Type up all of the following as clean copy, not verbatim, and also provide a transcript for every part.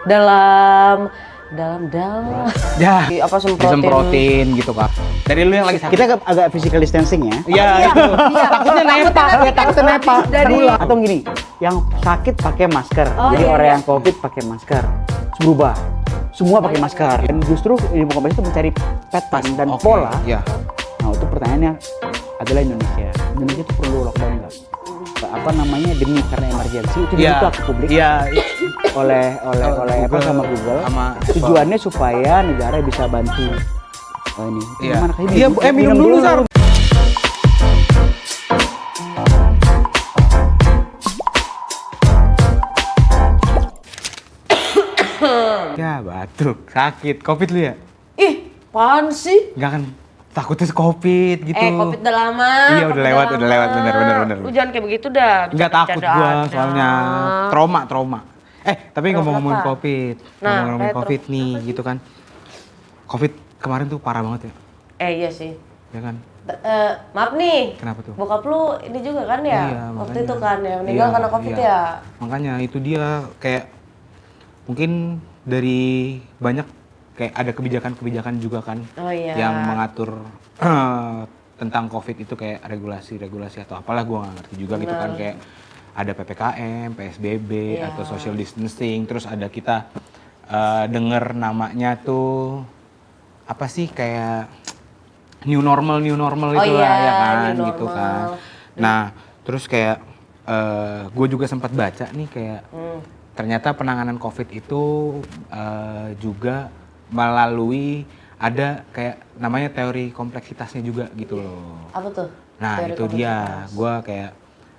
dalam Ya, apa disemprotin gitu kan. Dari lu yang lagi sakit. Kita agak physical distancing ya. Iya, itu. Takutnya nempak, ya takutnya nempak. Dari- Atau gini, yang sakit pakai masker. Oh, Jadi iya, orang iya. yang COVID pakai masker. Terus berubah. Semua pakai masker. Dan justru ilmu komunikasi itu mencari pattern dan Oke, pola. Iya. Nah, itu pertanyaannya adalah Indonesia. Indonesia itu perlu lockdown nggak? Apa namanya, demi karena emergency itu Iya. dibuka ke publik Iya. oleh Apple sama Google. Tujuannya supaya negara bisa bantu. Oh, ini. Iya. Gimana, kayak Iya, minum dulu, Sar. Ya, batuk. Sakit. Covid lu ya? Ih, apaan sih? Enggak kan? Takutnya Covid gitu. Covid udah lama. Iya, udah lewat. Bener. Lu jangan kayak begitu dah. Enggak takut Bercanda gua aja. soalnya trauma. Tapi ngomong-ngomongin apa? Covid. Nah, Ngomong-ngomongin kayak Covid nih gitu kan. Covid kemarin tuh parah banget ya. Iya sih. Ya kan? Maaf nih. Kenapa tuh? Bokap lu ini juga kan ya? Iya, Waktu makanya. itu kan yang meninggal Iya, karena Covid iya. ya? Makanya itu dia kayak mungkin dari banyak kayak ada kebijakan-kebijakan juga kan Oh iya. yang mengatur tentang Covid itu kayak regulasi atau apalah gua nggak ngerti juga gitu kan, kayak ada PPKM, PSBB Iya. atau social distancing, terus ada kita denger namanya tuh apa sih, kayak new normal Oh itu iya, lah ya kan new gitu normal. kan. Nah, terus kayak gue juga sempat baca nih kayak ternyata penanganan Covid itu juga melalui ada kayak namanya teori kompleksitasnya juga gitu loh. Apa tuh? Nah, Teori itu dia. kompleksitas. Gue kayak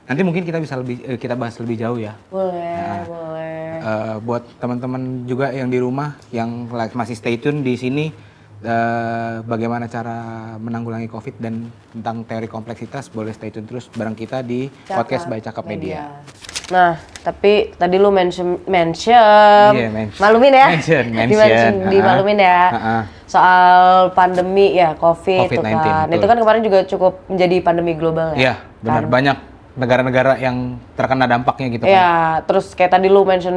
nanti mungkin kita bisa kita bahas lebih jauh ya. Boleh. Buat teman-teman juga yang di rumah yang masih stay tune di sini, bagaimana cara menanggulangi Covid dan tentang teori kompleksitas, boleh stay tune terus bareng kita di podcast by Cakap Media. Nah, tapi tadi lu mention Iya, malumin ya? mention. Dimalumin ya. Soal pandemi ya, Covid tuh COVID-19, kan. betul. Itu kan kemarin juga cukup menjadi pandemi global ya. Iya, benar. Kan? Banyak negara-negara yang terkena dampaknya gitu kan. Iya, terus kayak tadi lu mention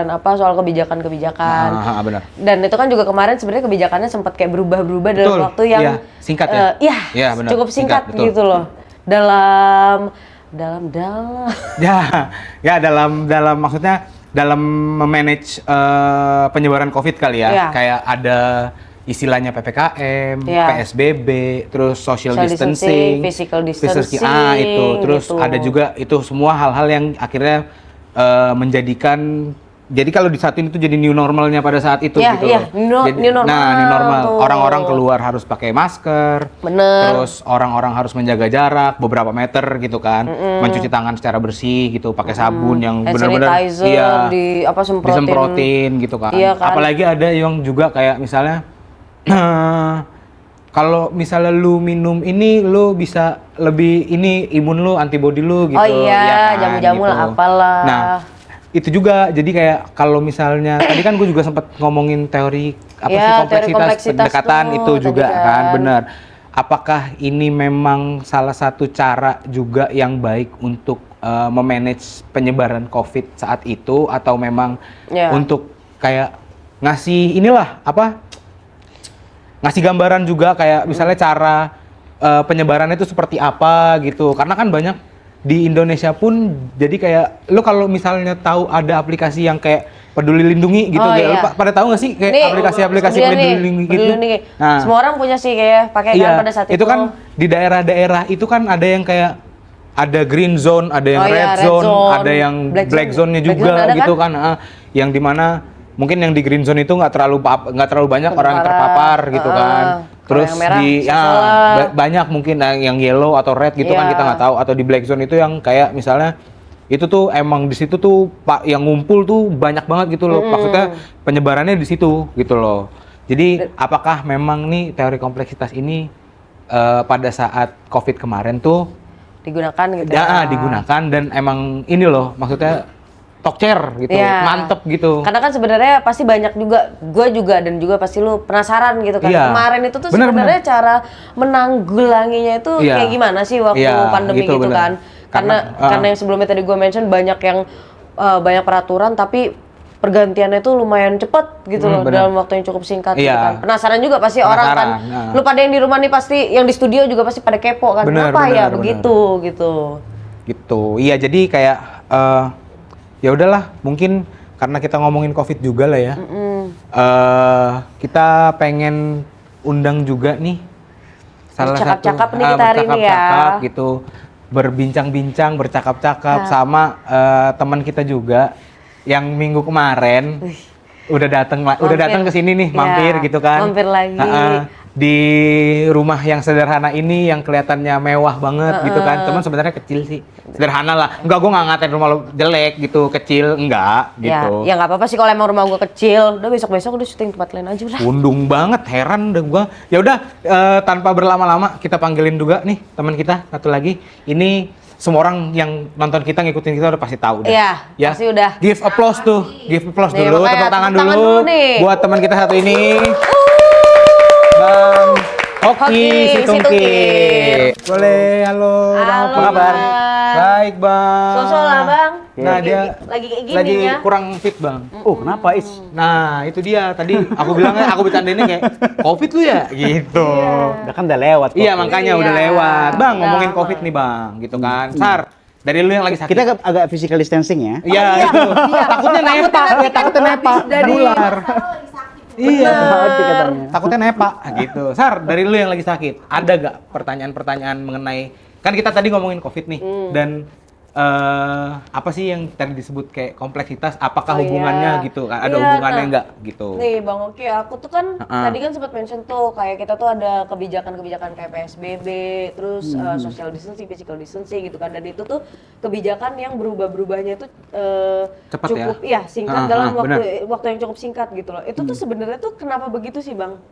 apa soal kebijakan-kebijakan. Benar. Dan itu kan juga kemarin sebenarnya kebijakannya sempat kayak berubah-berubah dalam Betul, waktu yang iya, singkat ya? Iya, Iya, benar, cukup singkat betul. gitu loh. Dalam Ya dalam maksudnya dalam memanage penyebaran Covid kali ya. Iya. Kayak ada istilahnya PPKM, Iya. PSBB, terus social Social distancing, distancing, physical distancing, itu. Terus gitu. ada juga itu semua hal-hal yang akhirnya menjadikan, jadi kalau disatuin itu jadi new normalnya pada saat itu Iya, gitu iya, loh. new normal Nah, new normal. tuh. Orang-orang keluar harus pakai masker. Bener. Terus orang-orang harus menjaga jarak beberapa meter gitu kan. Mencuci tangan secara bersih gitu, pakai sabun yang Hand benar-benar sanitizer, disemprotin gitu kan. Iya kan. Apalagi ada yang juga kayak misalnya kalau misalnya lu minum ini, lu bisa lebih ini imun lu, antibody lu gitu. Oh iya, ya kan, jamu-jamu lah, apalah. Nah, itu juga jadi kayak kalau misalnya tadi kan gue juga sempat ngomongin teori apa Iya, sih teori kompleksitas pendekatan tuh, itu tadi juga kan. kan, benar. Apakah ini memang salah satu cara juga yang baik untuk memanage penyebaran Covid saat itu, atau memang Iya. untuk kayak ngasih inilah apa? Ngasih gambaran juga kayak misalnya cara penyebarannya itu seperti apa gitu. Karena kan banyak di Indonesia pun jadi kayak lu kalau misalnya tahu ada aplikasi yang kayak Peduli Lindungi gitu, Oh, kayak lu iya. pada tahu nggak sih kayak Nih, aplikasi-aplikasi dia Peduli nih, Lindungi Peduli gitu. Lindungi. Nah, Semua orang punya sih kayak pakai iya, kan pada saat itu. kan di daerah-daerah itu kan ada yang kayak ada green zone, ada yang Oh iya, red red zone, zone, ada yang black black zone. zone-nya Black juga zone ada gitu kan, yang dimana mungkin yang di green zone itu nggak terlalu banyak orang yang terpapar gitu kan. Terus yang merah, di salah. banyak mungkin yang yellow atau red gitu kan Iya. kita nggak tahu, atau di black zone itu yang kayak misalnya itu tuh emang di situ tuh Pak yang ngumpul tuh banyak banget gitu loh. Maksudnya penyebarannya di situ gitu loh. Jadi apakah memang nih teori kompleksitas ini pada saat Covid kemarin tuh digunakan gitu ya digunakan dan emang ini loh maksudnya tokcer gitu, Iya. mantep gitu. Karena kan sebenarnya pasti banyak juga, gue juga dan juga pasti lu penasaran gitu kan. Iya. Kemarin itu tuh Bener, sebenarnya cara menanggulanginya itu Iya. kayak gimana sih waktu Iya, pandemi gitu, gitu bener. kan. Karena yang sebelumnya tadi gue mention banyak yang banyak peraturan tapi pergantiannya tuh lumayan cepet gitu loh bener. dalam waktu yang cukup singkat gitu Iya. kan. Penasaran juga pasti orang kan. Penasaran, Lu pada yang di rumah nih pasti, yang di studio juga pasti pada kepo kan. Bener, Kenapa ya bener, begitu gitu. Gitu. Iya, jadi kayak ya udahlah, mungkin karena kita ngomongin COVID juga lah ya. Kita pengen undang juga nih salah satu Bercakap-cakap nih kita hari ini ya. bercakap-cakap gitu, berbincang-bincang, bercakap-cakap sama teman kita juga yang minggu kemarin udah datang ke sini nih, mampir Ya, gitu kan. mampir lagi. Di rumah yang sederhana ini yang kelihatannya mewah banget gitu kan. Cuman sebenarnya kecil sih. Sederhana lah. Enggak, gue nggak ngatain rumah lo jelek gitu, kecil, enggak gitu. Ya nggak apa-apa sih kalau emang rumah gua kecil. Udah besok-besok udah syuting tempat lain aja udah. Undung banget, heran deh gua. Ya udah, tanpa berlama-lama kita panggilin juga nih teman kita satu lagi. Ini semua orang yang nonton kita, ngikutin kita udah pasti tahu deh. Iya, pasti udah. Give applause tuh, give applause Nih, dulu, makanya tepuk tangan tepuk tangan dulu dulu nih. buat teman kita satu ini. Bang Hoki Hoki Situngki. Situngki. Boleh, halo. Bang Halo, Hoki. Bang. Baik, Bang. Sosok lah bang. Nah, dia lagi kayak gini lagi ya. kurang fit, Bang. Oh, kenapa Is? Nah, itu dia. Tadi aku bilangnya, aku bercandainnya kayak, COVID lu ya? Gitu. Udah kan udah lewat. Iya, kok. makanya Iya. udah lewat. Bang, ngomongin Udah. COVID nih, Bang. Gitu kan. Sar, dari lu yang lagi sakit. Kita agak physical distancing ya. Iya, itu. Takutnya nepa, ya takutnya nepa. Nular. Iya. Hati katanya. Takutnya nepa gitu. Sar, dari lu yang lagi sakit, ada gak pertanyaan-pertanyaan mengenai, kan kita tadi ngomongin COVID nih, dan apa sih yang tadi disebut kayak kompleksitas, apakah Oh, hubungannya iya. gitu kan, ada Iya, hubungannya nah. nggak gitu. Nih Bang Oki, aku tuh kan Heeh. tadi kan sempat mention tuh kayak kita tuh ada kebijakan-kebijakan kayak PSBB, terus social distancing, physical distancing gitu kan, dan itu tuh kebijakan yang berubah-berubahnya tuh Cepat cukup ya singkat Heeh, dalam bener. waktu yang cukup singkat gitu loh. Itu tuh sebenarnya tuh kenapa begitu sih Bang?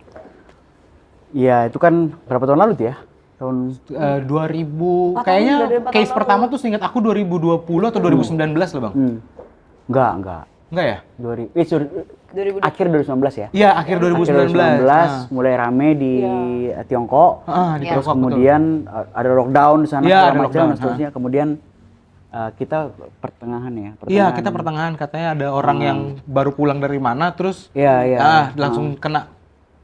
Iya, itu kan berapa tahun lalu tuh ya? Tahun 2000 4 tahun, kayaknya udah ada 4 case tahun pertama tuh seingat aku 2020 atau 2019 loh, Bang. enggak. Enggak ya? Sorry, 2000 akhir 2019 ya? Iya, akhir 2019. Akhir 2019 mulai rame di Tiongkok. Di Iya. Terus Tiongkok, betul. kemudian ada lockdown di sana Iya, segala ada macam lockdown, dan seterusnya. Kemudian kita pertengahan ya, Iya, kita pertengahan katanya ada orang yang baru pulang dari mana terus Iya. langsung kena,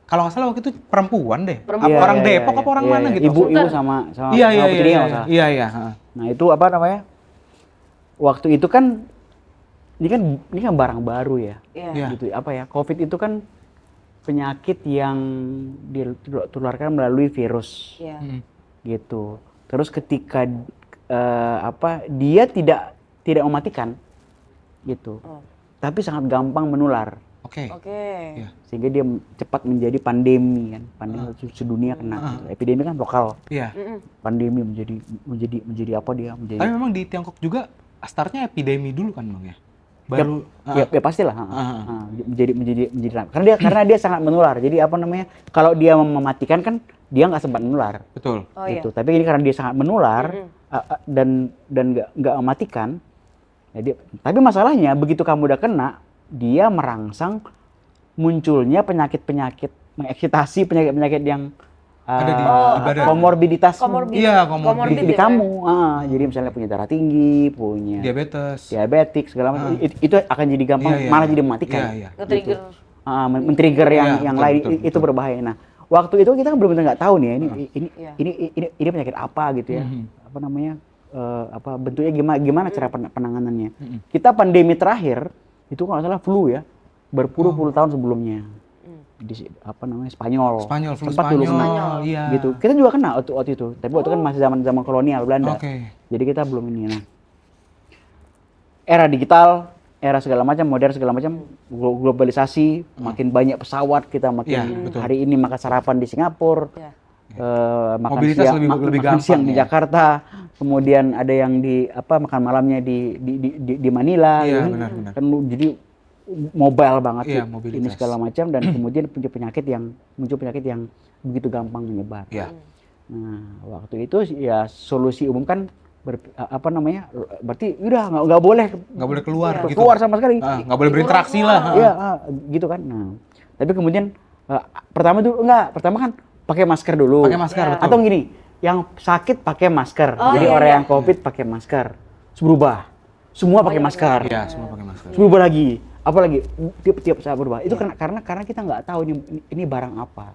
kalau nggak salah waktu itu perempuan deh. Perempuan. Apa orang Iya, Depok iya, apa orang iya, mana iya. gitu. Ibu sama Iya, putrinya nggak salah. Iya. Nah, itu apa namanya? Waktu itu kan ini kan barang baru ya. Iya. Gitu apa ya? Covid itu kan penyakit yang ditularkan melalui virus. Iya. Gitu. Terus ketika dia tidak mematikan gitu. Tapi sangat gampang menular. Oke. Oke. Sehingga dia cepat menjadi pandemi kan. Pandemi sedunia kena. Gitu. Epidemi kan lokal. Iya. Pandemi menjadi apa dia? Menjadi Tapi memang di Tiongkok juga startnya epidemi dulu kan, Bang ya? Baru ya pastilah. Menjadi karena dia sangat menular. Jadi apa namanya? Kalau dia mematikan kan dia nggak sempat menular. betul. Oh iya. Gitu. Tapi ini karena dia sangat menular dan nggak mematikan. Jadi, tapi masalahnya begitu kamu udah kena, dia merangsang munculnya penyakit-penyakit mengeksitasi penyakit-penyakit yang Ada di badan. komorbiditas Iya, di kamu. Jadi misalnya punya darah tinggi, punya Diabetes. diabetik segala macam, itu akan jadi gampang Iya, iya, malah iya. jadi mematikan. Iya. Nge-trigger. Men-trigger Iya, yang betul, lain betul, itu berbahaya. Nah, waktu itu kita kan benar-benar nggak tahu nih ya, Iya. ini penyakit apa gitu ya. Apa namanya? Bentuknya gimana cara penanganannya. Kita pandemi terakhir itu kalau nggak salah flu ya, berpuluh-puluh tahun sebelumnya. Di Spanyol. Flu Sempat dulu kena. Spanyol. Iya. Gitu. Kita juga kena waktu itu. Tapi waktu kan masih zaman kolonial Belanda. Oke. Jadi kita belum ini. Nah, era digital, era segala macam, modern segala macam, globalisasi, makin banyak pesawat, kita makin Iya, betul. hari ini makan sarapan di Singapura, Iya. makan Mobilitas siang, lebih makan gampang siang di ya. Jakarta, kemudian ada yang makan malamnya di Manila, Iya, gitu. benar. Kan jadi mobile banget Iya, sih, mobilitas. ini segala macam dan kemudian muncul penyakit yang begitu gampang menyebar. Iya. Nah, waktu itu ya solusi umum kan berarti udah nggak boleh keluar gitu. keluar sama sekali. Nggak boleh berinteraksi lah. Iya, gitu kan. Nah, tapi kemudian pertama kan pakai masker dulu. Pakai masker, betul. Atau gini, yang sakit pakai masker. Oh, Jadi iya, orang iya. yang COVID pakai masker. Terus berubah. Semua pakai masker. Iya, semua pakai masker. Terus berubah lagi. apalagi tiap saat berubah. Itu karena kita nggak tahu ini barang apa.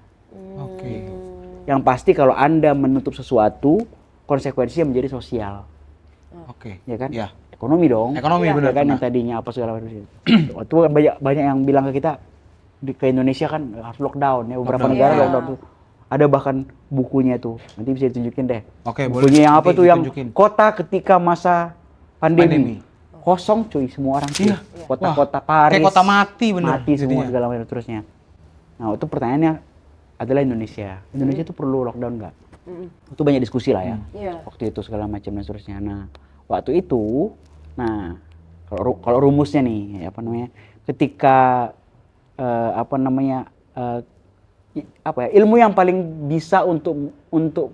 Oke. Yang pasti kalau Anda menutup sesuatu, konsekuensinya menjadi sosial. Oke. Ya kan? Ya. Ekonomi dong. Ekonomi, ya benar, kan benar. yang tadinya apa segala macam itu. Waktu banyak yang bilang ke kita ke Indonesia kan harus lockdown ya, beberapa Lockdown. negara Iya. lockdown tuh. Ada bahkan bukunya tuh. Nanti bisa ditunjukin deh. Oke, boleh. Bukunya yang apa Nanti tuh yang ditunjukin. kota ketika masa pandemi. Pandemi. Kosong cuy semua orang tuh. Iya. Kota-kota Paris. Kayak kota mati bener. Mati semua jadinya. segala macam terusnya. Nah, itu pertanyaannya adalah Indonesia. Indonesia itu perlu lockdown nggak? Itu banyak diskusi lah ya. Iya. Waktu itu segala macam dan seterusnya. Nah, waktu itu, nah kalau rumusnya nih, apa namanya? Ketika ilmu yang paling bisa untuk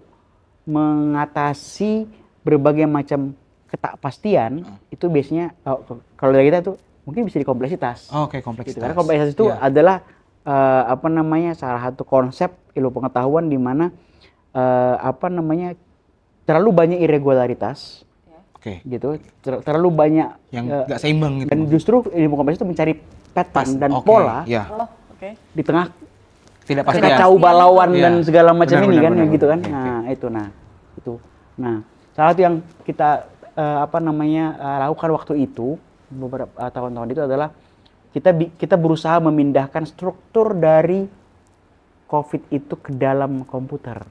mengatasi berbagai macam ketakpastian itu biasanya kalau dari kita tuh mungkin bisa di kompleksitas. Oke, Gitu. kompleksitas. Karena kompleksitas itu Iya. adalah salah satu konsep ilmu pengetahuan di mana terlalu banyak irregularitas Oke. gitu, terlalu banyak Yang nggak seimbang gitu. dan justru ilmu kompleksitas itu mencari pattern dan Oke, pola Iya. Oh, oke. di tengah Tidak pasti kacau balauan Iya. dan segala macam Benar, ini benar, kan benar, gitu kan. benar. Nah, itu. Nah, salah satu yang kita lakukan waktu itu beberapa tahun-tahun itu adalah kita berusaha memindahkan struktur dari COVID itu ke dalam komputer.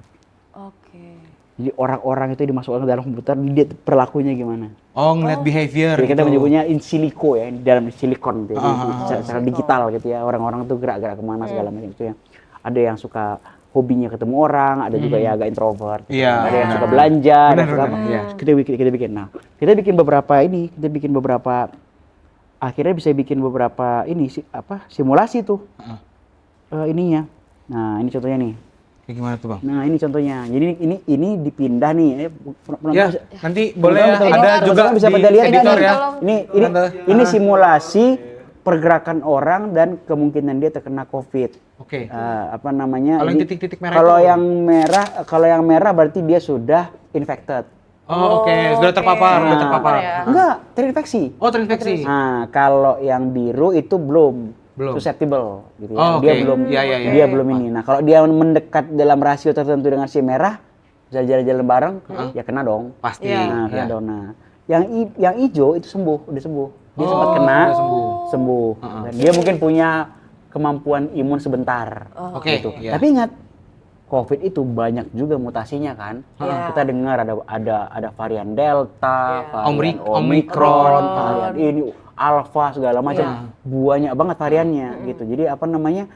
Oke. Jadi orang-orang itu dimasukkan ke dalam komputer, dilihat perilakunya gimana. Oh, ngeliat behavior Jadi kita gitu. menyebutnya in silico ya, di dalam silikon gitu, Ah, secara digital gitu ya. Orang-orang tuh gerak-gerak kemana segala macam itu ya. Ada yang suka hobinya ketemu orang, ada juga yang agak introvert. Iya, Ada yang benar. suka belanja, ada Benar, yang suka benar, apa. iya. Kita bikin. Nah, kita bikin beberapa akhirnya bisa bikin beberapa simulasi tuh. Ininya. Nah, ini contohnya nih. Kayak gimana tuh, Bang? Nah, ini contohnya. Jadi ini dipindah nih. Ya, nanti boleh ya. Teman-teman Ada juga bisa di pada lihat editor nih. ya. Ini simulasi pergerakan orang dan kemungkinan dia terkena COVID. Oke. Kalau Kalau yang titik-titik merah Kalau itu? yang merah berarti dia sudah infected. Oh, oke. Sudah oke. terpapar, udah Nah, terpapar. ya. Enggak, terinfeksi. Oh, terinfeksi. Nah, kalau yang biru itu belum susceptible gitu ya. Oh, Dia oke. belum Iya, iya, iya. dia belum ini. Nah, kalau dia mendekat dalam rasio tertentu dengan si merah, jalan-jalan bareng, ya kena dong. Pasti. Iya. Nah, kena Iya. dong. Nah, yang hijau itu udah sembuh. Dia sempat kena, udah sembuh. Dan dia mungkin punya kemampuan imun sebentar. Oke, Gitu. iya. Tapi ingat, COVID itu banyak juga mutasinya kan. Iya. Kita dengar ada varian Delta, Iya. varian Omikron. Omikron, varian ini Alpha segala macam. Iya. Banyak banget variannya gitu. Jadi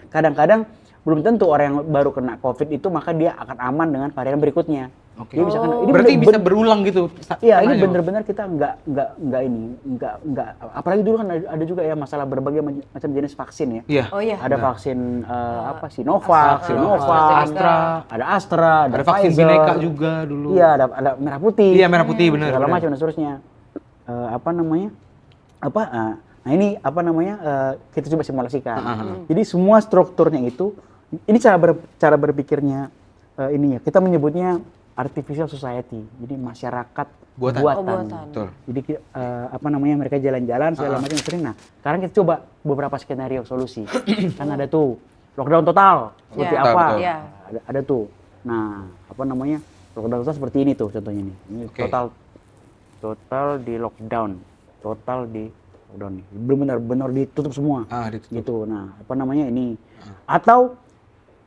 kadang-kadang belum tentu orang yang baru kena COVID itu maka dia akan aman dengan varian berikutnya. Oke. Dia bisa kena. Ini Berarti bener- bisa berulang gitu. Iya, ini kenanya, Bang? bener-bener kita nggak apalagi dulu kan ada juga ya masalah berbagai macam jenis vaksin ya. Iya. Oh iya. Ada vaksin Sinovac, Sinovac, ada Astra, Ada vaksin Pfizer. Bineka juga dulu. Iya, ada merah putih. Iya, merah putih, benar, Segala benar. macam dan seterusnya. Nah ini kita coba simulasikan. Jadi semua strukturnya itu, ini cara berpikirnya ininya. Kita menyebutnya artificial society. Jadi masyarakat Buatan. Oh, buatan. Betul. Jadi mereka jalan-jalan segala macam sering. Nah, sekarang kita coba beberapa skenario solusi. Kan ada tuh lockdown total seperti Iya. apa? Betul, betul. Iya. Ada tuh. Nah, lockdown total seperti ini tuh contohnya nih. Ini Oke. total di lockdown. Total di lockdown nih. Benar-benar ditutup semua. Ditutup. Gitu. Nah, ini. Atau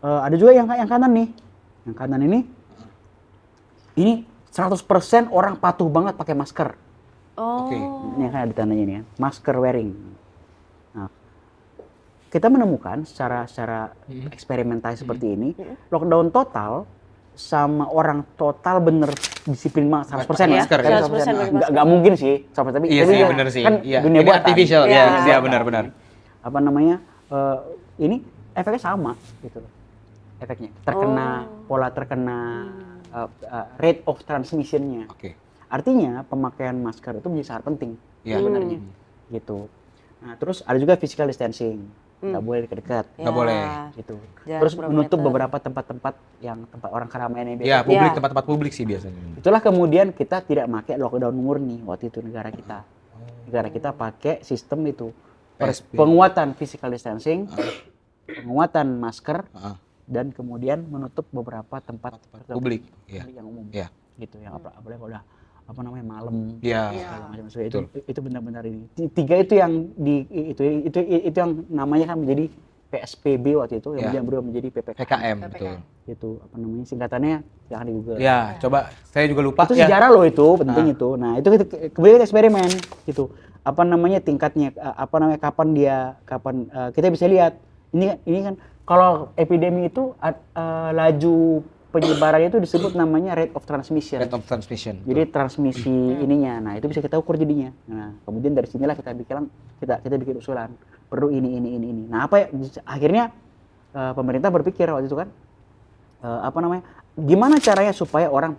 ada juga yang kanan nih. Yang kanan ini 100% orang patuh banget pakai masker. Oh. Oke. Ini kan ada tandanya ini ya, masker wearing. Nah, kita menemukan secara eksperimentasi seperti ini, lockdown total sama orang total bener disiplin banget 100% ya. Masker, Tapi ya. 100% pakai masker. nggak mungkin sih, tapi Iya tapi sih, kan- bener sih. Kan Iya. dunia Ini buatan. artificial, Iya. ya. Dunia Iya, buatan. benar-benar. Ini efeknya sama gitu. Efeknya terkena pola terkena rate of transmission-nya. Oke. Artinya pemakaian masker itu menjadi sangat penting Iya. sebenarnya gitu. Nah, terus ada juga physical distancing, nggak boleh dekat-dekat Nggak boleh. gitu. Jarak Terus berapa menutup meter. beberapa tempat-tempat yang tempat orang keramaian yang Ya, biasa. publik, Iya. tempat-tempat publik sih biasanya. Itulah kemudian kita tidak pakai lockdown murni waktu itu negara kita. Negara kita pakai sistem itu PSBB. penguatan physical distancing, penguatan masker, Heeh. dan kemudian menutup beberapa tempat Publik. Iya. yang umum. Iya. Gitu yang apalagi kalau udah malam Iya. segala macam. So, Betul. itu benar-benar ini. Tiga itu yang itu yang namanya kan menjadi PSBB waktu itu, Iya. yang berubah menjadi PPKM. PKM, betul. Itu apa namanya singkatannya, jangan di Google. Ya, coba saya juga lupa. Itu Ya. sejarah loh, itu penting itu. Nah, itu kemudian kita eksperimen gitu. Apa namanya tingkatnya, kapan kita bisa lihat. Ini kan kalau epidemi itu laju penyebarannya itu disebut namanya rate of transmission. Rate of transmission. Jadi transmisi ininya. Nah, itu bisa kita ukur jadinya. Nah, kemudian dari sinilah kita bikin usulan. Perlu ini. Nah, akhirnya pemerintah berpikir waktu itu kan gimana caranya supaya orang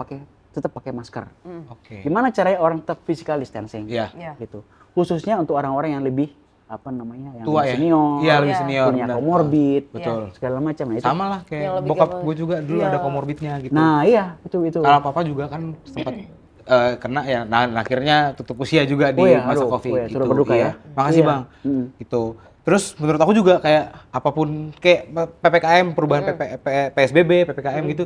tetap pakai masker? Oke. Gimana caranya orang tetap physical distancing? Iya. Iya. Gitu. Khususnya untuk orang-orang yang lebih yang Tua lebih ya? senior, Iya, lebih senior, punya benar. comorbid, Betul. segala macam. Nah, itu. Sama lah Yang kayak lebih bokap gampang. gue juga dulu Iya. ada komorbidnya gitu. Nah, iya, itu. Kalau papa juga kan sempat kena ya, nah akhirnya tutup usia juga di Oh iya, masa aduh, COVID oh iya, gitu. turut berduka ya. Makasih Iya. Bang. Mm. Gitu. Terus menurut aku juga kayak apapun kayak PPKM, perubahan PSBB, PPKM gitu.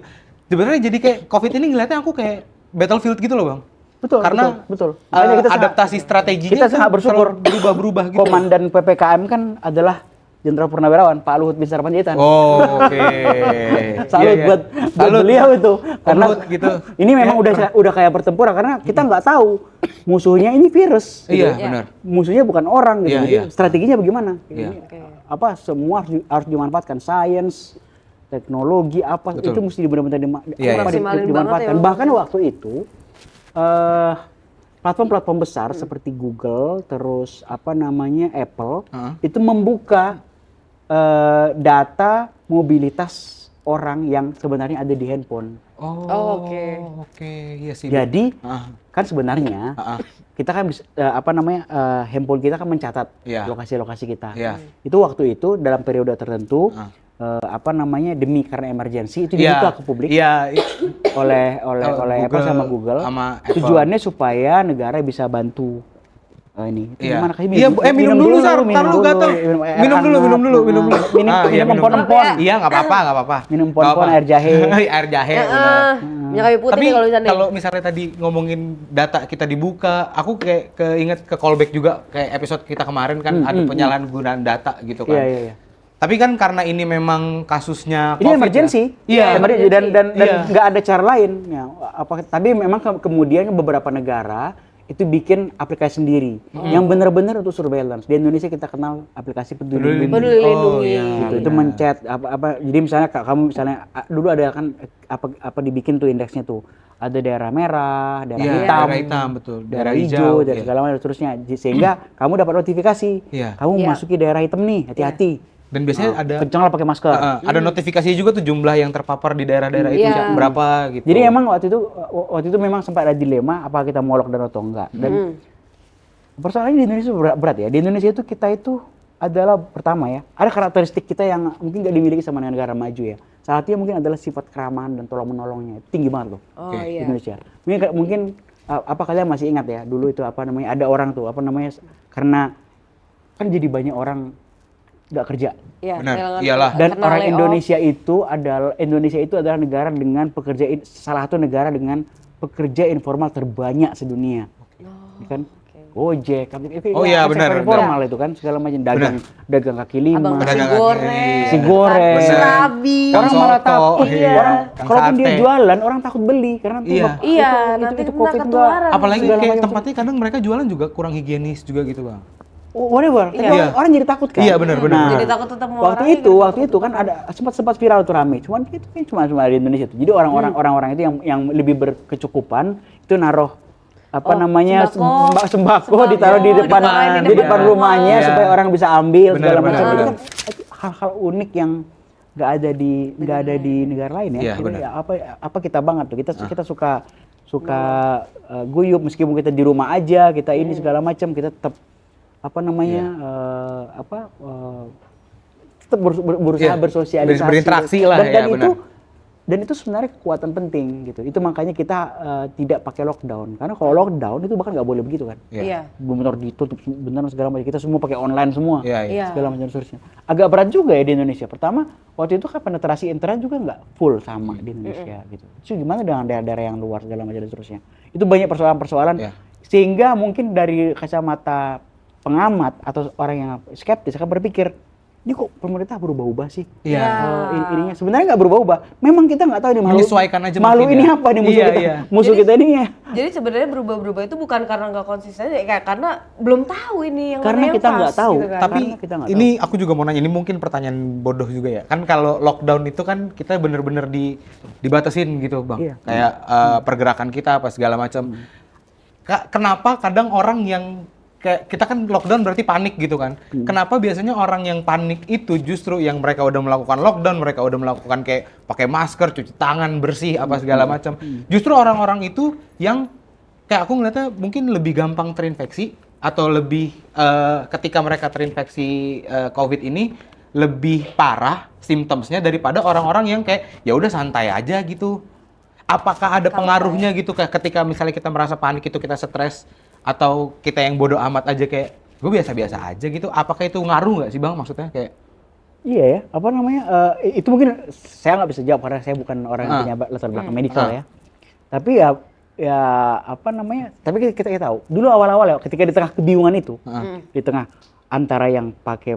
Sebenarnya jadi kayak COVID ini ngeliatnya aku kayak battlefield gitu loh Bang. Betul, Karena betul. Makanya kita adaptasi strateginya kita kan sangat bersyukur selalu berubah-berubah gitu. Komandan PPKM kan adalah Jenderal Purnawirawan Pak Luhut Bin Sarpanjaitan. Oh, oke. Salut Iya, iya. buat Salut. beliau itu. Karena Luhut gitu. ini memang udah kayak pertempuran karena kita nggak tahu musuhnya ini virus. Iya, gitu. benar. Musuhnya bukan orang gitu. Iya, Jadi iya. strateginya bagaimana? Iya. Semua harus dimanfaatkan, sains, teknologi Betul. itu mesti benar-benar Iya, iya. Maksimalin dimanfaatkan. banget ya, Bahkan waktu itu platform-platform besar seperti Google, terus Apple, itu membuka data mobilitas orang yang sebenarnya ada di handphone. Oh, oke. Oke, iya sih. Jadi Ah. kan sebenarnya kita kan bisa handphone kita kan mencatat Iya. lokasi-lokasi kita. Iya. Itu waktu itu dalam periode tertentu demi karena emergensi itu dibuka ke publik Iya. oleh Apple sama Google. Tujuannya supaya negara bisa bantu ini. Itu Iya. gimana kasih Iya, minum dulu Sar, tar lu gatel. Minum dulu. Minum Iya, empon-empon. Iya, enggak apa-apa. Minum empon-empon, air jahe. Air jahe, benar. Minyak kayu putih Tapi nih kalau di sana. kalau misalnya tadi ngomongin data kita dibuka, aku kayak keinget ke callback juga kayak episode kita kemarin kan ada penyalahgunaan data gitu kan. Iya. Tapi kan karena ini memang kasusnya Ini COVID emergency. ya. Iya. Emergency. Dan Iya. nggak ada cara lain. Ya, tapi memang kemudian beberapa negara itu bikin aplikasi sendiri yang benar-benar untuk surveillance. Di Indonesia kita kenal aplikasi Peduli Lindungi. Peduli Lindungi. iya, Gitu. Itu mencet jadi misalnya kamu dulu ada kan dibikin tuh indeksnya tuh. Ada daerah merah, daerah Iya, hitam, daerah hitam, betul. daerah Daerah hijau, hijau, dan iya. segala macam terusnya. Sehingga kamu dapat notifikasi. Iya. Kamu Iya. masuki daerah hitam nih, hati-hati. Dan biasanya ada Kencanglah pakai masker. ada notifikasi juga tuh jumlah yang terpapar di daerah-daerah itu Iya. berapa gitu. Jadi emang waktu itu memang sempat ada dilema apa kita mau lockdown atau enggak. Dan persoalannya di Indonesia berat ya. Di Indonesia itu kita itu adalah pertama ya, ada karakteristik kita yang mungkin nggak dimiliki sama negara maju ya. Salah satunya mungkin adalah sifat keramahan dan tolong menolongnya tinggi banget loh Oh Oke. di iya. Indonesia. Mungkin kalian masih ingat ya dulu itu ada orang tuh karena kan jadi banyak orang nggak kerja. Iya, Benar, kehilangan- iyalah. Dan karena orang layoff. Indonesia itu adalah negara dengan salah satu negara dengan pekerja informal terbanyak sedunia. Kan? Gojek, Oh iya, benar, informal itu kan segala macam dagang kaki lima, Abang nasi Pedagang goreng, nasi goreng. kardus Benar. serabi. Kang Orang malah soto, takut, iya. Kang kalaupun dia sate. jualan orang takut beli karena Iya. Iya, nanti itu kena COVID ketularan. Apalagi segala kayak macam. tempatnya kadang mereka jualan juga kurang higienis juga gitu Bang. Whatever, tapi Iya. orang jadi takut kan? Iya, benar. Jadi takut tetap mau waktu itu kan ada sempat viral tuh rame. Cuman itu kan cuma di Indonesia tuh. Jadi orang-orang itu yang lebih berkecukupan itu naruh sembako ditaruh di depan rumahnya Iya. supaya orang bisa ambil Benar, segala benar, macam. Itu benar. kan hal-hal unik yang nggak ada di negara lain ya. Iya, Ini benar. apa kita banget tuh. Kita suka guyup meskipun kita di rumah aja, kita ini segala macam, kita tetap tetap berusaha Iya. bersosialisasi Berinteraksi lah, dan ya, itu benar. Dan itu sebenarnya kekuatan penting gitu. Itu makanya kita tidak pakai lockdown. Karena kalau lockdown itu bahkan nggak boleh begitu kan. Iya. Benar ditutup benar segala macam. Kita semua pakai online semua. Iya, Iya. Segala macam seterusnya. Agak berat juga ya di Indonesia. Pertama, waktu itu kan penetrasi internet juga nggak full sama di Indonesia gitu. Terus gimana dengan daerah-daerah yang luar segala macam dan seterusnya. Itu banyak persoalan-persoalan sehingga mungkin dari kacamata pengamat atau orang yang skeptis akan berpikir, ini kok pemerintah berubah-ubah sih? Iya. Ininya sebenarnya nggak berubah-ubah. Memang kita nggak tahu nih Menyesuaikan aja malu mungkin ini ya. apa nih musuh Iya, kita. iya. Musuh kita ini ya. Jadi sebenarnya berubah-berubah itu bukan karena nggak konsisten, ya kayak karena belum tahu ini yang Karena mana yang kita pas, nggak tahu. gitu kan. Tapi Karena kita nggak ini aku juga mau nanya, ini mungkin pertanyaan bodoh juga ya. Kan kalau lockdown itu kan kita bener-bener dibatasin gitu Bang. Iya. Kayak pergerakan kita apa segala macam. Kenapa kadang orang yang kayak kita kan lockdown berarti panik gitu kan. Kenapa biasanya orang yang panik itu justru yang mereka udah melakukan lockdown, mereka udah melakukan kayak pakai masker, cuci tangan, bersih apa segala macam. Justru orang-orang itu yang kayak aku ngeliatnya mungkin lebih gampang terinfeksi atau lebih ketika mereka terinfeksi COVID ini lebih parah simptomsnya daripada orang-orang yang kayak ya udah santai aja gitu. Apakah ada pengaruhnya gitu kayak ketika misalnya kita merasa panik itu kita stres atau kita yang bodoh amat aja kayak gue biasa-biasa aja gitu, apakah itu ngaruh nggak sih Bang maksudnya kayak? Iya ya, apa namanya, itu mungkin saya nggak bisa jawab karena saya bukan orang yang punya latar belakang medikal ya. Tapi ya apa namanya, tapi kita tahu, dulu awal-awal ya ketika di tengah kebingungan itu, di tengah antara yang pakai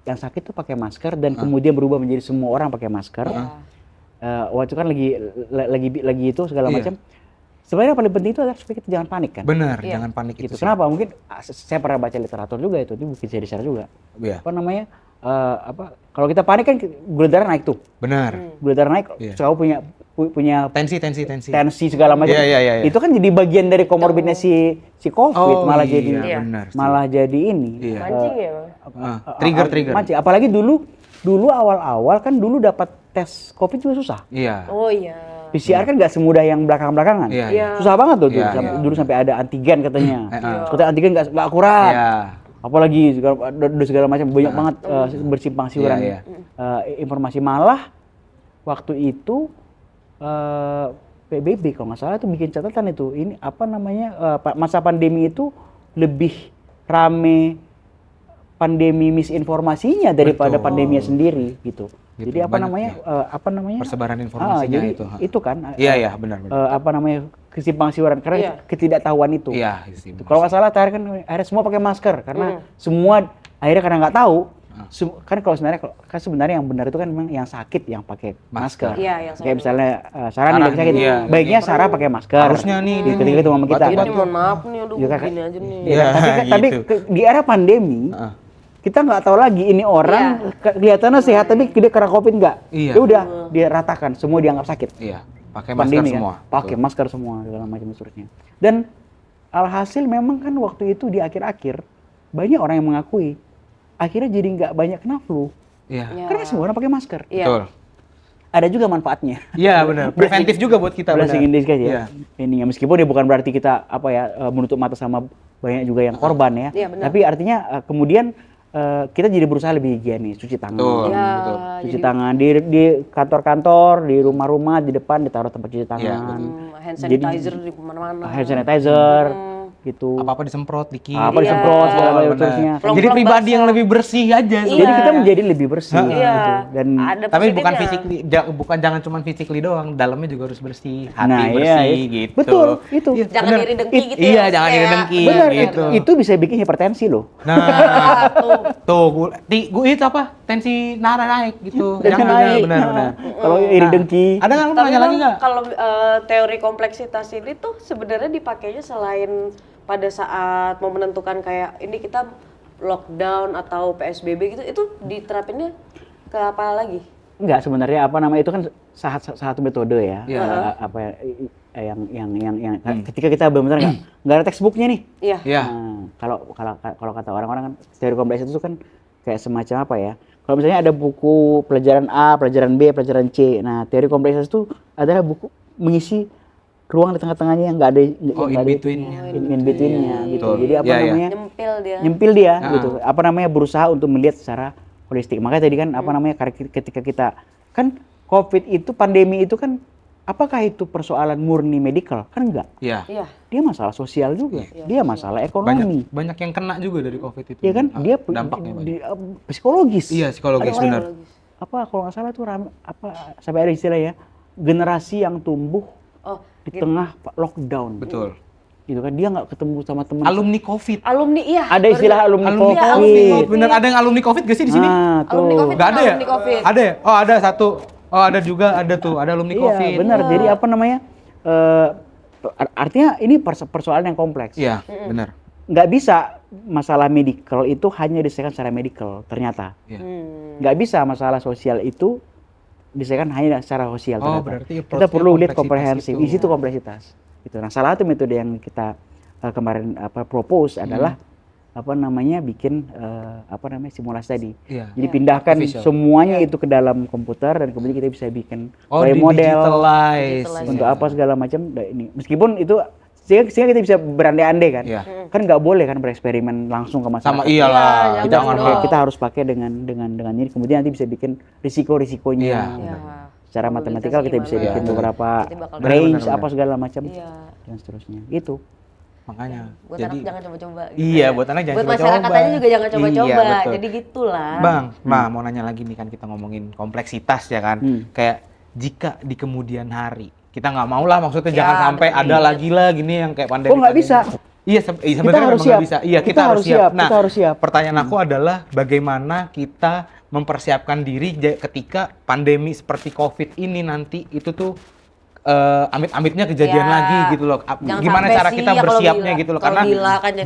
yang sakit tuh pakai masker dan kemudian berubah menjadi semua orang pakai masker. Waktu kan lagi itu segala macam. Sebenarnya yang paling penting itu adalah supaya kita jangan panik kan. Benar, jangan panik Gitu. itu. Kenapa? Mungkin saya pernah baca literatur juga itu bisa di-share juga. Iya. Apa namanya? Kalau kita panik kan gula darah naik tuh. Benar. Gula darah naik, selalu punya Tensi. tensi segala macam. Iya. Itu kan jadi bagian dari komorbidnya si COVID, malah jadi benar. malah jadi ini. Iya. Mancing ya, Bang? Trigger. Mancing. Apalagi dulu awal-awal kan dulu dapat tes COVID juga susah. Iya. Oh iya. PCR kan nggak semudah yang belakang-belakangan. Iya. Susah banget tuh. Iya, Dulu sampai ada antigen katanya. Katanya antigen nggak akurat. Iya. Apalagi segala macam banyak banget bersimpang siuran Iya. informasi. Malah waktu itu PBB kalau nggak salah itu bikin catatan itu. Ini apa namanya, masa pandemi itu lebih rame pandemi misinformasinya daripada pandeminya sendiri gitu. Jadi apa namanya? Persebaran informasinya jadi itu. Kan. Iya, benar. Apa namanya, kesimpang siuran karena ketidaktahuan itu. Iya, Kalau nggak salah akhirnya semua pakai masker karena semua akhirnya karena nggak tahu. Kan kalau sebenarnya yang benar itu kan memang yang sakit yang pakai masker. Iya, yang Kayak misalnya Sarah nih sakit, iya. baiknya Sarah pakai masker. Harusnya nih. Ketika itu sama kita. Ini mohon maaf nih, aduh Iya, begini aja nih. Iya, tapi gitu. di era pandemi kita nggak tahu lagi ini orang kelihatannya sehat tapi dia karena COVID nggak. Iya. Ya udah diratakan, semua dianggap sakit. Iya. Pakai masker Pandemi semua. kan? Pakai masker semua segala macam seterusnya. Dan alhasil memang kan waktu itu di akhir-akhir banyak orang yang mengakui akhirnya jadi nggak banyak kena flu. Iya. Karena semua orang pakai masker. Iya. Betul. Ada juga manfaatnya. Iya, benar. Preventif juga buat kita. Blessing in disguise Iya. ya. Ini ya meskipun dia bukan berarti kita menutup mata sama banyak juga yang korban ya. Iya, benar. Tapi artinya kemudian kita jadi berusaha lebih higienis, cuci tangan. Betul. Ya, Betul. Cuci tangan di kantor-kantor, di rumah-rumah, di depan ditaruh tempat cuci tangan. hand sanitizer di mana-mana. Hand sanitizer gitu. Apa-apa disemprot dikit. Apa disemprot segala macam benar. seterusnya. Pelong-pelong Jadi pribadi basah. yang lebih bersih aja. Jadi kita menjadi lebih bersih Iya. gitu. Dan Ada Tapi bukan positifnya. bukan jangan cuma physically doang, dalamnya juga harus bersih, hati Nah, iya, bersih iya. gitu. Betul, itu. Iya, Jangan bener. iri dengki gitu Iya, ya, jangan iri kayak- dengki benar gitu. itu bisa bikin hipertensi loh. Nah, tuh gue itu apa? Tensi darah naik gitu. Dan Jangan, naik. benar. Kalau iri dengki. Ada nggak lu Tapi nanya lagi Bang, nggak? kalau teori kompleksitas ini tuh sebenarnya dipakainya selain pada saat mau menentukan kayak ini kita lockdown atau PSBB gitu, itu diterapinnya ke apa lagi? Enggak, sebenarnya apa namanya itu kan satu metode ya. Iya. Yang ketika kita benar-benar nggak ada textbooknya nih. Iya. Iya. Nah, kalau kata orang-orang kan teori kompleksitas itu kan kayak semacam apa ya? Kalau misalnya ada buku pelajaran A, pelajaran B, pelajaran C. Nah, teori kompleksitas itu adalah buku mengisi ruang di tengah-tengahnya yang nggak ada Oh, nggak in ada between-nya. in between-nya gitu. Betul. Jadi apa Iya, iya. namanya? Nyempil dia. Nyempil dia gitu. Apa namanya, berusaha untuk melihat secara holistik. Makanya tadi kan apa namanya, ketika kita kan COVID itu, pandemi itu kan, apakah itu persoalan murni medical? Kan enggak. Iya. Iya. Dia masalah sosial juga. Dia masalah ekonomi. Banyak yang kena juga dari COVID itu. Iya kan? Dia dampaknya banyak. Psikologis. Iya, psikologis Ada benar. apa kalau nggak salah tuh sampai ada istilah ya, generasi yang tumbuh Oh, di tengah lockdown. Betul. Gitu kan, dia nggak ketemu sama teman. Alumni COVID. alumni iya. Ada istilah alumni Alumni COVID. COVID. Bener, ada yang alumni COVID gak sih di sini? Nah, tuh. Alumni COVID. Nggak ada ya? Alumni COVID. Ada ya? Oh, ada satu. Oh, ada juga, ada tuh, ada alumni Iya, COVID. benar. Jadi apa namanya? Artinya ini persoalan yang kompleks. Iya, benar. Nggak bisa masalah medical itu hanya diselesaikan secara medical, ternyata. Iya. Nggak bisa masalah sosial itu diselesaikan hanya secara sosial, Oh, ternyata. berarti Kita approach-nya perlu lihat kompleksitas komprehensif, gitu. isi itu kompleksitas. Itu. Nah, salah satu metode yang kita kemarin propose adalah apa namanya bikin simulasi tadi. Iya. Jadi pindahkan Artificial. semuanya itu ke dalam komputer dan kemudian kita bisa bikin Oh, play di model digitalize. untuk apa segala macam. Nah, ini meskipun itu sehingga kita bisa berandai-andai kan. Iya. Kan nggak boleh kan bereksperimen langsung ke masyarakat. Sama iyalah, Iya, kita jangan dong. dong. kita harus pakai dengan ini, kemudian nanti bisa bikin risiko-risikonya. Iya. Iya. Secara matematikal kita bisa Gimana? bikin beberapa Nanti bakal range benar. apa segala macam Iya. dan seterusnya. Itu. Makanya. Buat Jadi anak jangan coba-coba. gitu iya, ya. buat anak jangan Buat coba-coba. masyarakatnya juga jangan coba-coba. Iya, betul. Jadi gitulah. Bang, mau nanya lagi nih kan kita ngomongin kompleksitas ya kan. Kayak jika di kemudian hari kita nggak mau lah maksudnya Ya, jangan sampai betul. ada lagi lah gini yang kayak pandemi. Oh, nggak bisa. Iya, sebenarnya harus memang nggak siap. bisa. Iya, kita, harus siap. Nah, kita harus siap. pertanyaan aku adalah bagaimana kita mempersiapkan diri ketika pandemi seperti COVID ini nanti itu tuh amit-amitnya kejadian Ya, lagi gitu loh. jangan Gimana sampai cara sih kita ya kalau bersiapnya bila. gitu loh Kalau karena bila kan jadi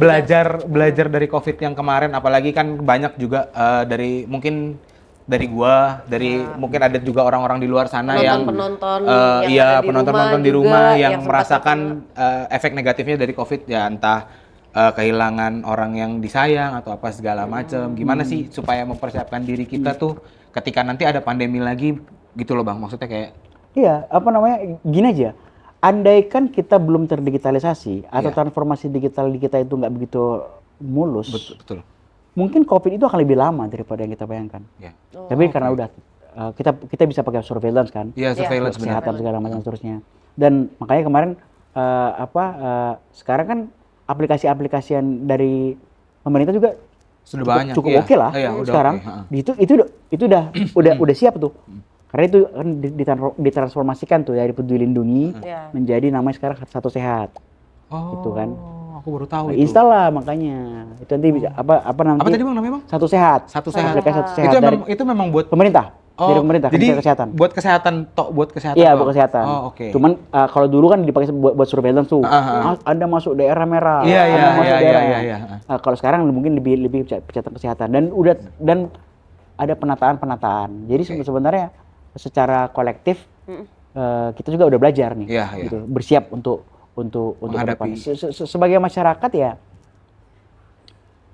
belajar dari COVID yang kemarin apalagi kan banyak juga dari mungkin dari gua, mungkin ada juga orang-orang di luar sana yang Penonton-penonton yang iya ada di penonton-penonton di rumah rumah juga, yang yang sempat merasakan efek negatifnya dari COVID ya entah kehilangan orang yang disayang atau apa segala macam. Gimana sih supaya mempersiapkan diri kita tuh ketika nanti ada pandemi lagi gitu loh Bang. Maksudnya kayak Iya, apa namanya? Gini aja. Andaikan kita belum terdigitalisasi atau Iya. transformasi digital di kita itu nggak begitu mulus, betul. mungkin COVID itu akan lebih lama daripada yang kita bayangkan. Ya. Tapi karena udah kita bisa pakai surveillance kan, Iya, surveillance benar. kesehatan segala macam seterusnya. Dan makanya kemarin sekarang kan aplikasi-aplikasi yang dari pemerintah juga Sudah banyak. cukup iya. oke lah Iya, udah sekarang. oke, Itu udah siap tuh. Karena itu kan ditransformasikan tuh dari Peduli Lindungi Iya. menjadi namanya sekarang Satu Sehat. Oh, Gitu kan. aku baru tahu Nah, itu. install lah makanya. Itu nanti bisa apa nanti Apa tadi Bang namanya Bang? Satu Sehat. Satu Sehat. Aplikasi Satu Sehat Itu dari memang buat pemerintah. Dari pemerintah, jadi Kementerian Kesehatan. buat kesehatan buat kesehatan. Iya, doang? buat kesehatan. Oh, oke. Cuman kalau dulu kan dipakai buat surveillance tuh. Anda masuk daerah merah. Iya, Anda iya, masuk iya, daerah. iya, iya. Kalau sekarang mungkin lebih pencatatan kesehatan dan ada penataan. Jadi sebenarnya secara kolektif kita juga udah belajar nih. Iya, iya. Gitu. Bersiap untuk Menghadapi. ke depan. Sebagai masyarakat ya,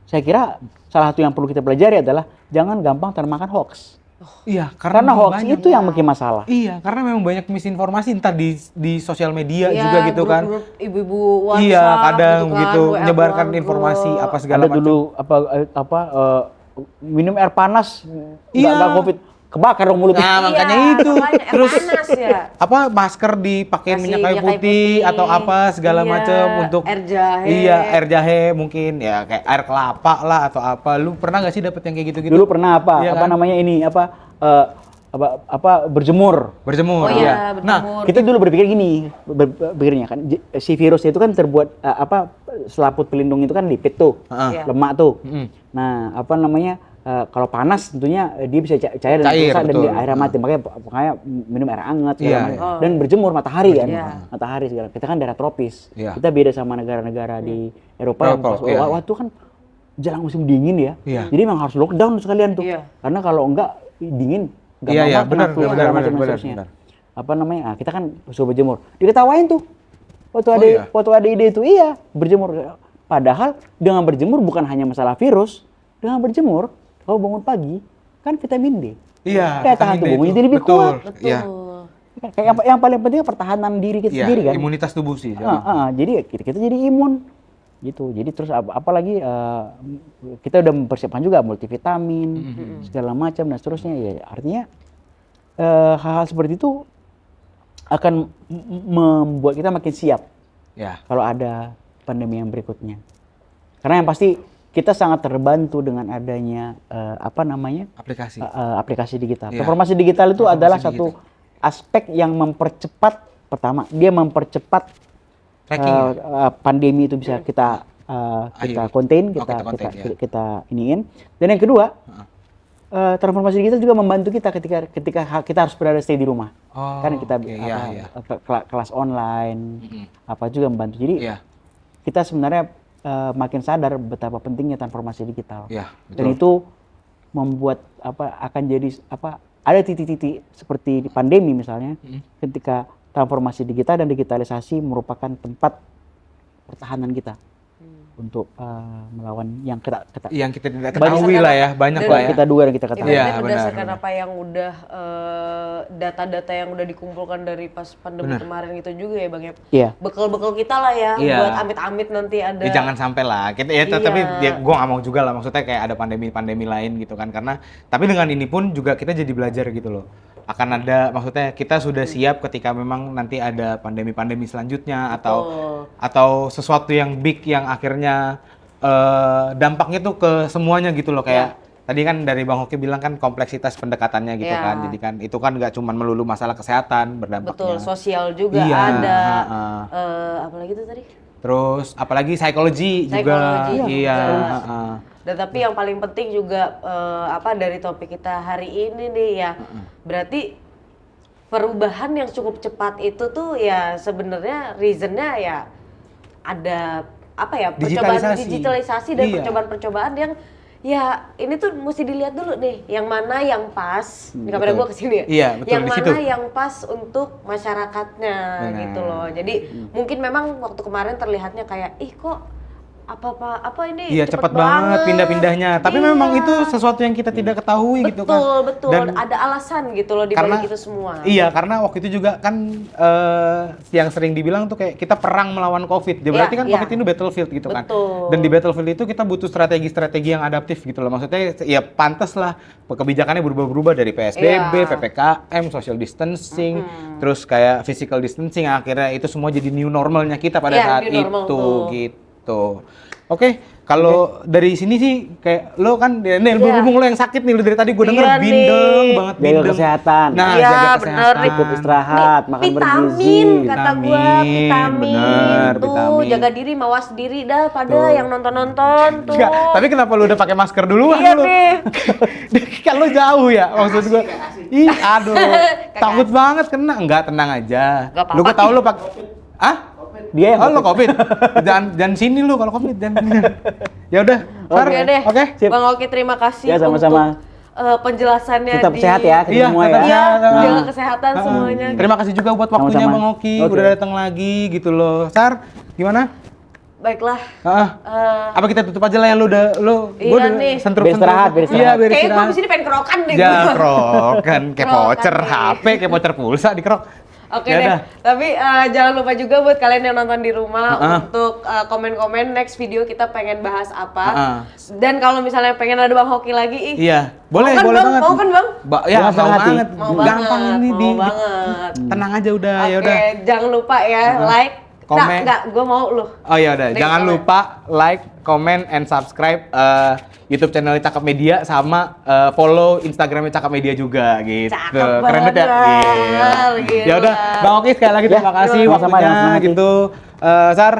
saya kira salah satu yang perlu kita pelajari adalah jangan gampang termakan hoax. Iya, Karena memang hoax banyak. itu yang bikin masalah. Iya, karena memang banyak misinformasi entah di sosial media Iya, juga gitu kan. grup-grup ibu-ibu WhatsApp Iya, kadang kan, gitu WA menyebarkan keluarga. informasi apa segala Ada macam. dulu minum air panas Iya. nggak COVID, kebakar dong mulutnya. Nah, makanya Iya, itu. makanya air Terus panas ya. apa masker dipakein Kasih minyak kayu minyak kayu putih putih. atau apa segala Iya, macam untuk air jahe. Iya, air jahe mungkin ya kayak air kelapa lah atau apa. Lu pernah nggak sih dapet yang kayak gitu-gitu? Dulu pernah Iya apa kan? namanya ini berjemur. Berjemur. Oh iya, Nah, berjemur. Kita dulu berpikir gini, berpikirnya kan si virus itu kan terbuat selaput pelindung itu kan lipid tuh, Heeh. Iya. lemak tuh. Mm-mm. Nah, apa namanya? Kalau panas tentunya dia bisa cair dan Cair, rusak dan betul. dia akhirnya mati. Makanya minum air hangat segala Iya, macam. iya. Dan berjemur matahari kan. Iya. Matahari segala. Kita kan daerah tropis. Iya. Kita beda sama negara-negara di Eropa yang Eropa, pas iya. waktu kan jelang musim dingin ya. Iya. Jadi memang harus lockdown sekalian tuh. Iya. Karena kalau enggak dingin gampang Iya, iya, banget benar, kena flu, benar, segala benar, macam dan benar, seterusnya. benar. Apa namanya? Nah, kita kan suruh berjemur. Diketawain tuh. iya? Waktu ada ide itu, iya, berjemur. Padahal dengan berjemur bukan hanya masalah virus. Dengan berjemur, kalau bangun pagi kan vitamin D. Iya, Daya tahan vitamin D tubuhnya itu. jadi lebih Betul. kuat. Betul. Iya. Kayak yang paling penting pertahanan diri kita Iya, sendiri kan. imunitas tubuh sih. Jadi kita jadi imun gitu. Jadi terus apalagi kita udah mempersiapkan juga multivitamin segala macam dan seterusnya ya. Artinya hal-hal seperti itu akan membuat kita makin siap Ya. kalau ada pandemi yang berikutnya. Karena yang pasti kita sangat terbantu dengan adanya Aplikasi. aplikasi digital. Iya. Transformasi digital itu Transformasi adalah digital. satu aspek yang mempercepat, pertama dia mempercepat Tracking ya? pandemi itu bisa kita Akhiri. contain, Oh, kita contain, ya. kita iniin. Dan yang kedua, transformasi digital juga membantu kita ketika kita harus berada stay di rumah. Oh, Kan kita oke, iya. kelas online apa juga membantu. Jadi Iya. kita sebenarnya makin sadar betapa pentingnya transformasi digital. Iya, Dan betul. itu membuat akan jadi ada titik-titik seperti di pandemi misalnya, ketika transformasi digital dan digitalisasi merupakan tempat pertahanan kita untuk melawan yang kita Yang kita tidak ketahui lah ya, banyak lah ya. kita duga dan kita ketahui. Iya, Ibaratnya berdasarkan benar. apa yang udah data-data yang udah dikumpulkan dari pas pandemi kemarin itu juga ya Bang ya. Iya. Bekal-bekal kita lah ya Iya. buat amit-amit nanti ada. Ya jangan sampai lah. Kita ya Iya. tapi ya, gue nggak mau juga lah. Maksudnya kayak ada pandemi-pandemi lain gitu kan. Karena tapi dengan ini pun juga kita jadi belajar gitu loh. Akan ada, maksudnya kita sudah siap ketika memang nanti ada pandemi-pandemi selanjutnya atau sesuatu yang big yang akhirnya dampaknya tuh ke semuanya gitu loh kayak. Tadi kan dari Bang Hoki bilang kan kompleksitas pendekatannya gitu Ya. kan. Jadi kan itu kan nggak cuma melulu masalah kesehatan berdampaknya. Betul, sosial juga Iya, ada. heeh. Apalagi itu tadi? Terus apalagi psikologi juga. Psikologi Iya, juga. heeh. Dan tapi yang paling penting juga dari topik kita hari ini nih ya. Berarti perubahan yang cukup cepat itu tuh ya sebenarnya reasonnya ya ada percobaan digitalisasi dan Iya. percobaan-percobaan yang ya ini tuh mesti dilihat dulu nih yang mana yang pas. Ini kamera betul. gua kesini ya. Iya, betul, yang di mana situ. yang pas untuk masyarakatnya Benar. gitu loh. Jadi mungkin memang waktu kemarin terlihatnya kayak ih kok apa ini Iya, cepat banget pindah-pindahnya. Tapi Iya. memang itu sesuatu yang kita tidak ketahui gitu kan. Betul. Dan Ada alasan gitu loh di karena balik itu semua. Iya, karena waktu itu juga kan yang sering dibilang tuh kayak kita perang melawan COVID. Ya, berarti kan iya. COVID ini battlefield gitu kan. Betul. Dan di battlefield itu kita butuh strategi-strategi yang adaptif gitu loh. Maksudnya ya pantas lah kebijakannya berubah-berubah dari PSBB, Iya. PPKM, social distancing, terus kayak physical distancing. Akhirnya itu semua jadi new normalnya kita pada Iya, saat new normal itu tuh. gitu. Oke, kalau dari sini sih kayak lo kan nih berhubung lo yang sakit nih lo dari tadi gue denger Iya bindeng nih. banget Jaga bindeng. kesehatan. Nah, Iya, jaga bener kesehatan. nih. Cukup istirahat, makan bergizi. Vitamin kata gua, vitamin. bener, Tuh, vitamin. jaga diri, mawas diri dah pada Tuh. yang nonton-nonton tuh. Enggak, tapi kenapa lu udah pakai masker duluan Iya lu? nih. Kan lu jauh ya maksud gua. Ih, aduh. Takut banget kena. Enggak, tenang aja. Nggak apa-apa. Lu gua tahu lu pakai ah? Dia yang Oh, lu COVID. jangan sini lu kalau COVID jangan. Ya udah. Sar. Oke deh. Oke. Sip. Bang Oki terima kasih Ya, sama-sama. untuk penjelasannya Tetap di sehat ya kita Iya, semua tetap ya. sehat. jaga kesehatan semuanya. Terima kasih juga buat waktunya Sama-sama. Bang Oki. Oke. Udah datang lagi gitu loh. Sar, gimana? Baiklah. Heeh. Apa kita tutup aja lah ya lu Iya gua udah nih. sentrum-sentrum. Beristirahat, Iya, beristirahat. biar Kayaknya gua istirahat. di sini pengen kerokan deh. Ya, gua. kerokan kayak Kerokan voucher nih. HP, kayak voucher pulsa dikerok. Oke Ya deh, udah. tapi jangan lupa juga buat kalian yang nonton di rumah Heeh. untuk komen-komen next video kita pengen bahas apa. Heeh. Dan kalau misalnya pengen ada Bang Hoki lagi, Iya, boleh, Mau kan, boleh Bang? banget. Mau kan, Bang? Ya, Dengan mau senang hati. banget. Mau Gampang banget, ini mau banget. tenang aja udah, ya Oke, udah. jangan lupa ya like, Komen. Enggak, gue mau loh. Oh ya udah, Next jangan comment. lupa like, comment, and subscribe YouTube channel Cakep Media sama follow Instagramnya Cakep Media juga gitu. Cakep Keren banget ya. banget, gila. Ya udah, Bang Oki sekali lagi terima kasih sama-sama, waktunya sama-sama. gitu. Sar,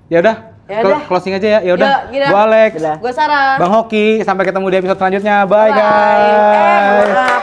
ya udah. Ya udah. Closing aja ya. Ya udah. Yuk, gila. Gua Alex. Udah. Gue Sarah. Bang Hoki, sampai ketemu di episode selanjutnya. Bye, Bye. guys. Maaf.